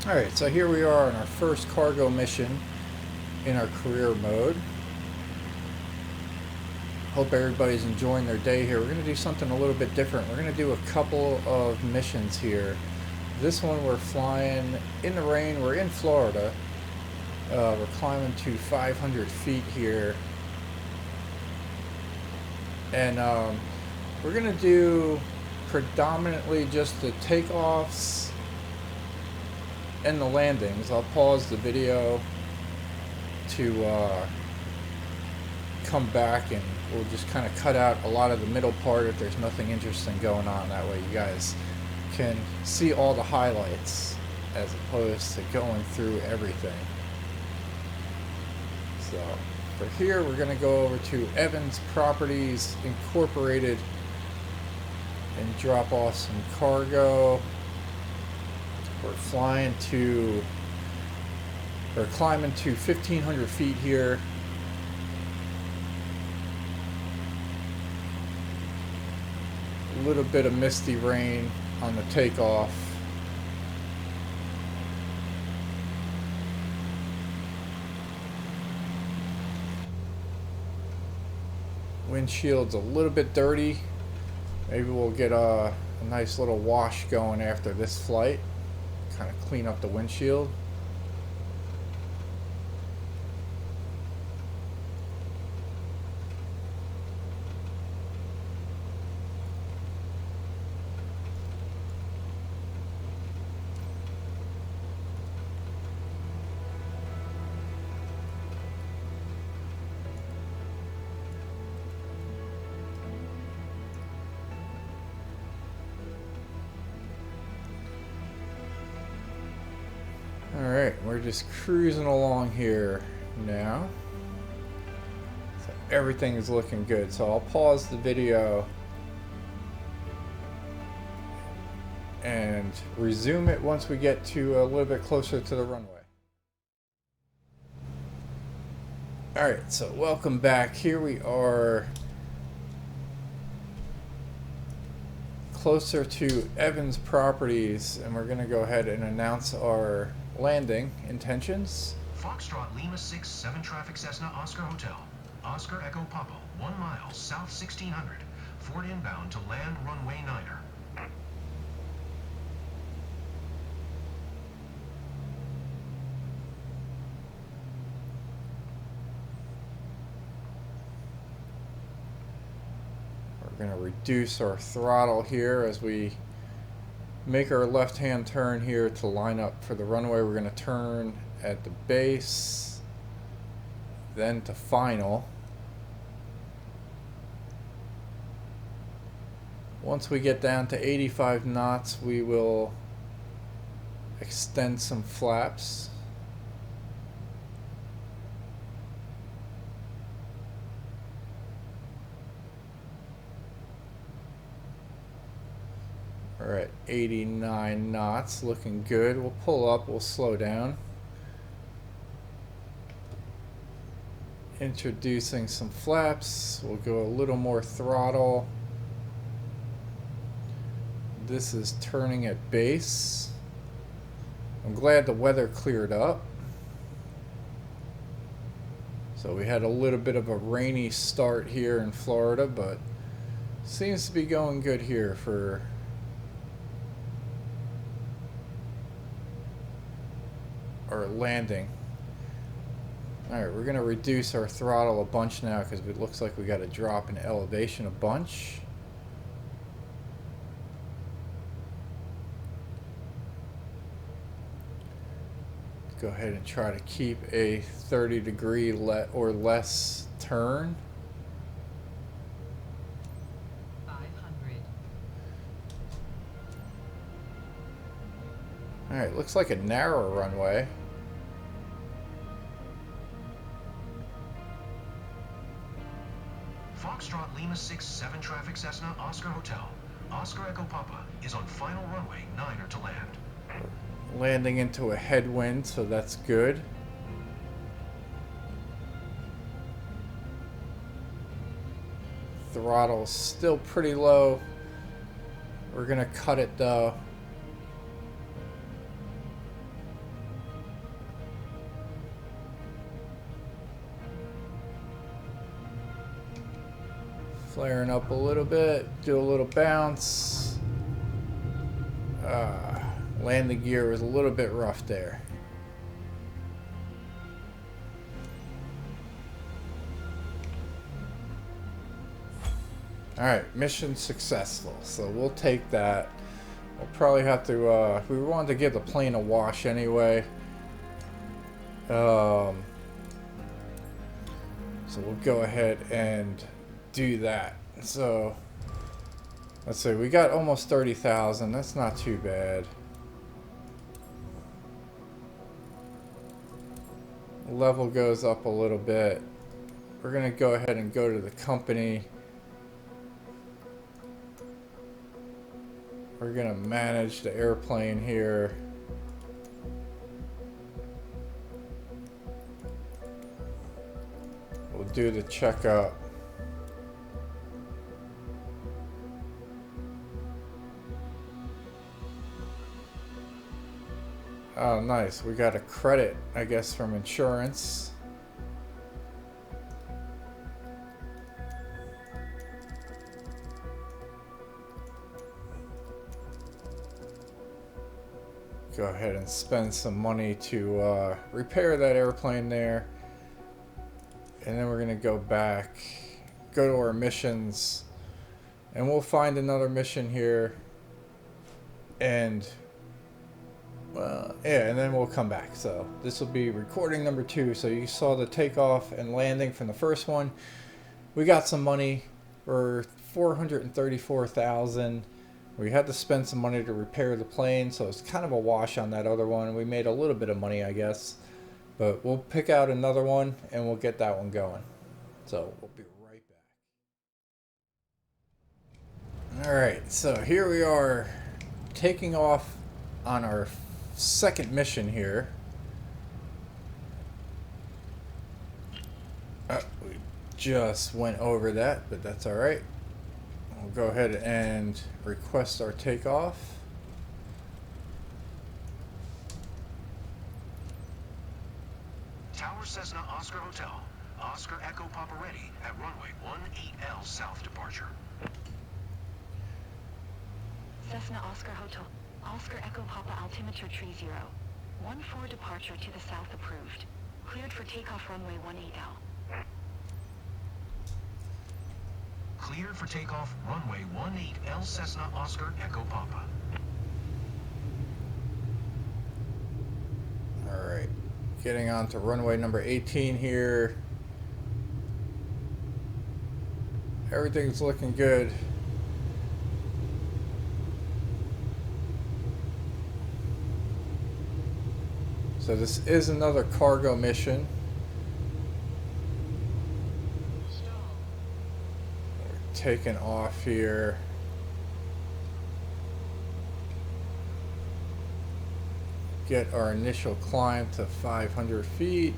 Alright, so here we are in our first cargo mission in our career mode. Hope everybody's enjoying their day here. We're going to do something a little bit different. We're going to do a couple of missions here. This one we're flying in the rain. We're in Florida. We're climbing to 500 feet here. And we're going to do predominantly just the takeoffs and the landings. I'll pause the video to come back and we'll just kind of cut out a lot of the middle part if there's nothing interesting going on. That way you guys can see all the highlights as opposed to going through everything. So for here we're going to go over to Evans Properties Incorporated and drop off some cargo. We're climbing to 1,500 feet here. A little bit of misty rain on the takeoff. Windshield's a little bit dirty. Maybe we'll get a nice little wash going after this flight. Kind of clean up the windshield. Alright, we're just cruising along here now. So everything is looking good. So I'll pause the video and resume it once we get to a little bit closer to the runway. Alright, so welcome back. Here we are closer to Evans Properties, and we're going to go ahead and announce our landing intentions. Foxtrot Lima 67 traffic Cessna Oscar Hotel. Oscar Echo Papa, 1 mile south 1600. Fort inbound to land runway 9er. We're going to reduce our throttle here as we make our left-hand turn here to line up for the runway. We're going to turn at the base, then to final. Once we get down to 85 knots, we will extend some flaps. We're at 89 knots, looking good. We'll pull up, we'll slow down. Introducing some flaps, we'll go a little more throttle. This is turning at base. I'm glad the weather cleared up. So we had a little bit of a rainy start here in Florida, but seems to be going good here for our landing. Alright, we're going to reduce our throttle a bunch now because it looks like we got to drop in elevation a bunch. Go ahead and try to keep a 30-degree or less turn. 500. Alright, looks like a narrow runway. Foxtrot Lima 67 traffic Cessna Oscar Hotel. Oscar Echo Papa is on final runway 9er to land. Landing into a headwind, so that's good. Throttle's still pretty low. We're gonna cut it though. Flaring up a little bit, do a little bounce. Landing gear was a little bit rough there. Alright, mission successful. So we'll take that. We'll probably have to, we wanted to give the plane a wash anyway. So we'll go ahead and do that. So let's see, we got almost 30,000. That's not too bad. Level goes up a little bit. We're gonna go ahead and go to the company. We're gonna manage the airplane here. We'll do the checkup. Oh, nice. We got a credit, I guess, from insurance. Go ahead and spend some money to repair that airplane there. And then we're going to go back, go to our missions, and we'll find another mission here. And yeah, and then we'll come back. So this will be recording number 2. So you saw the takeoff and landing from the first one. We got some money for 434,000. We had to spend some money to repair the plane, so it's kind of a wash on that other one. We made a little bit of money, I guess, but we'll pick out another one and we'll get that one going. So we'll be right back. All right, so here we are taking off on our second mission here. We just went over that, but that's all right. We'll go ahead and request our takeoff. Tower Cessna Oscar Hotel. Oscar Echo Papa ready at runway 18L South departure. Cessna Oscar Hotel. Oscar Echo Papa altimeter 30. 14 departure to the south approved. Cleared for takeoff runway 18L. Cleared for takeoff runway 18L Cessna Oscar Echo Papa. Alright, getting on to runway number 18 here. Everything's looking good. So this is another cargo mission. Taking off here. Get our initial climb to 500 feet.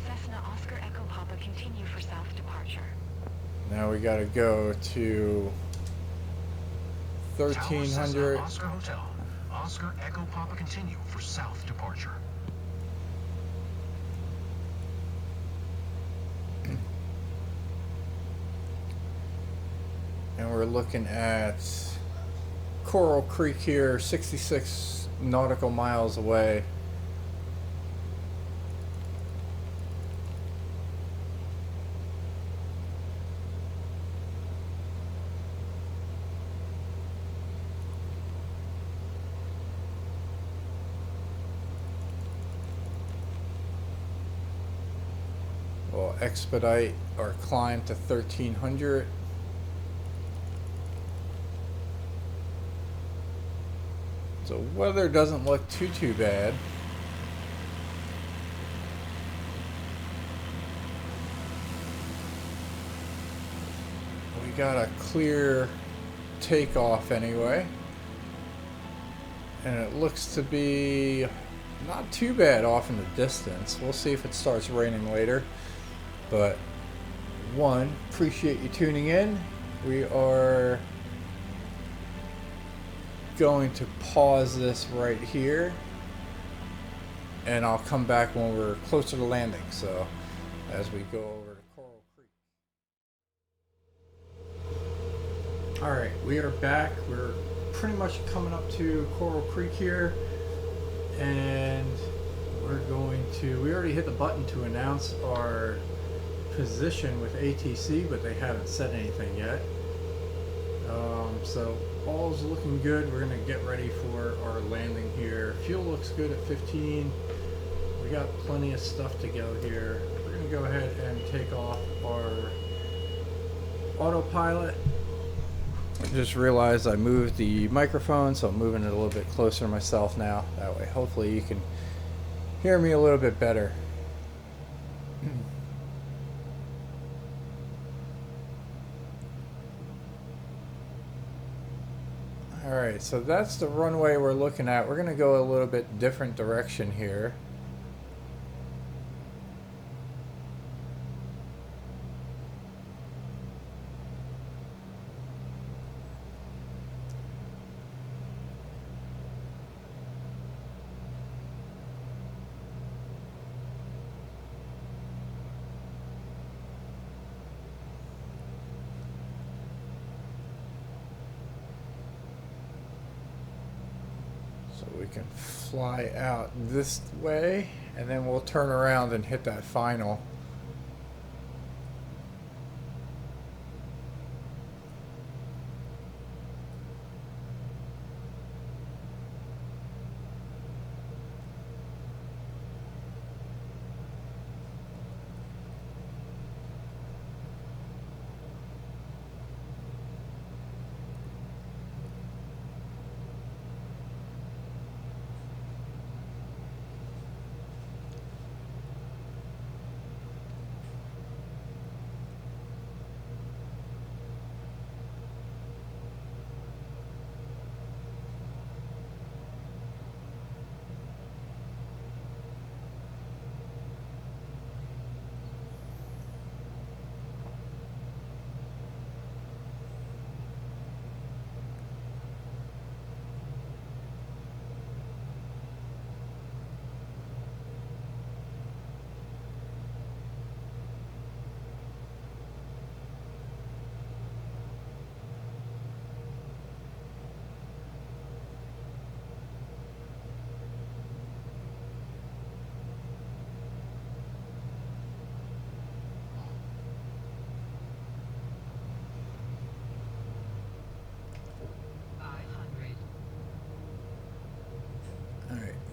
Cessna Oscar Echo Papa continue for south departure. Now we gotta go to 1300. Oscar Hotel. Oscar Echo Papa continue for south departure. And we're looking at Coral Creek here, 66 nautical miles away. We'll expedite our climb to 1300. So weather doesn't look too bad. We got a clear takeoff anyway. And it looks to be not too bad off in the distance. We'll see if it starts raining later. But appreciate you tuning in. We are going to pause this right here, and I'll come back when we're closer to landing. So as we go over to Coral Creek. All right, we are back. We're pretty much coming up to Coral Creek here, and we're going to, we already hit the button to announce our position with ATC, but they haven't said anything yet. So all's looking good. We're gonna get ready for our landing here. Fuel looks good at 15. We got plenty of stuff to go here. We're gonna go ahead and take off our autopilot. I just realized I moved the microphone, so I'm moving it a little bit closer to myself now. That way, hopefully you can hear me a little bit better. Alright, so that's the runway we're looking at. We're going to go a little bit different direction here. So we can fly out this way, and then we'll turn around and hit that final.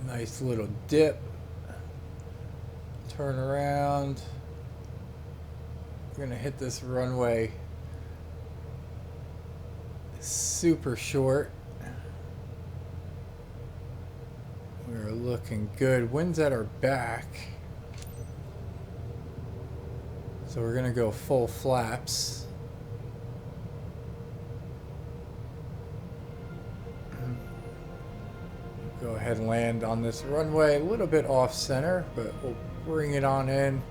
Nice little dip. Turn around. We're gonna hit this runway super short. We're looking good. Wind's at our back. So we're gonna go full flaps. Go ahead and land on this runway, a little bit off center, but we'll bring it on in.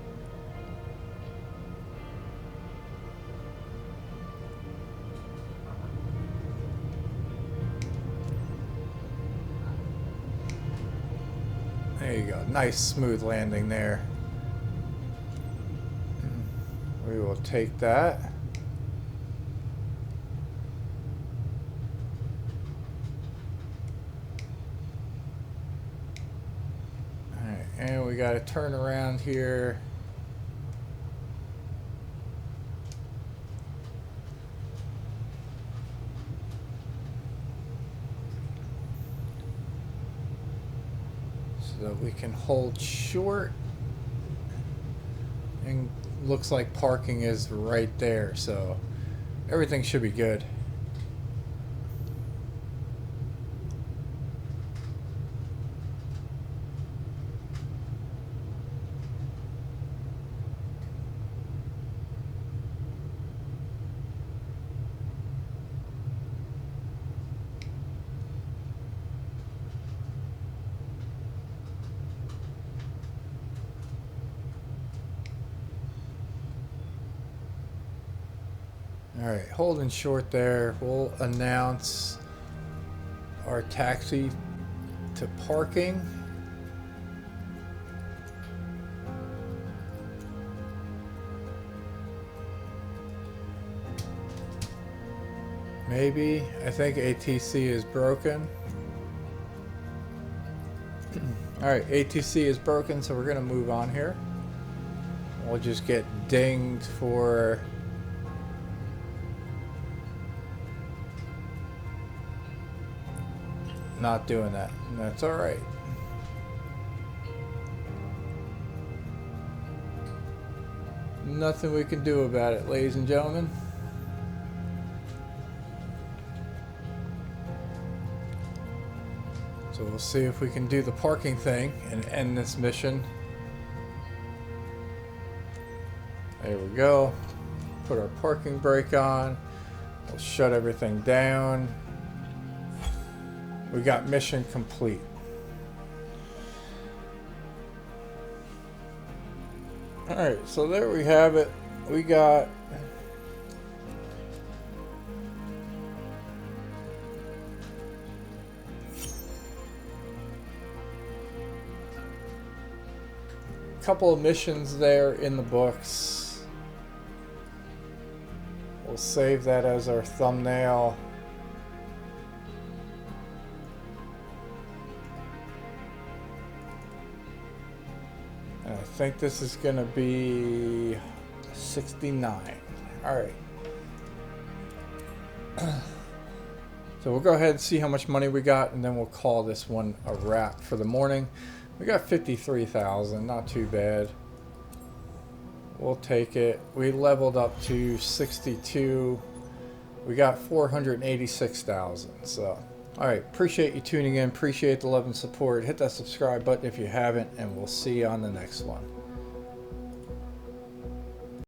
There you go, nice smooth landing there. We will take that. And we got to turn around here. So that we can hold short. And looks like parking is right there, so everything should be good. Alright, holding short there. We'll announce our taxi to parking. Maybe. I think ATC is broken. Alright, ATC is broken, so we're going to move on here. We'll just get dinged for... not doing that. And that's alright. Nothing we can do about it, ladies and gentlemen. So we'll see if we can do the parking thing and end this mission. There we go. Put our parking brake on. We'll shut everything down. We got mission complete. Alright, so there we have it. We got a couple of missions there in the books. We'll save that as our thumbnail. And I think this is going to be 69. Alright. So we'll go ahead and see how much money we got, and then we'll call this one a wrap for the morning. We got 53,000, not too bad. We'll take it. We leveled up to 62. We got 486,000. So, alright, appreciate you tuning in. Appreciate the love and support. Hit that subscribe button if you haven't, and we'll see you on the next one.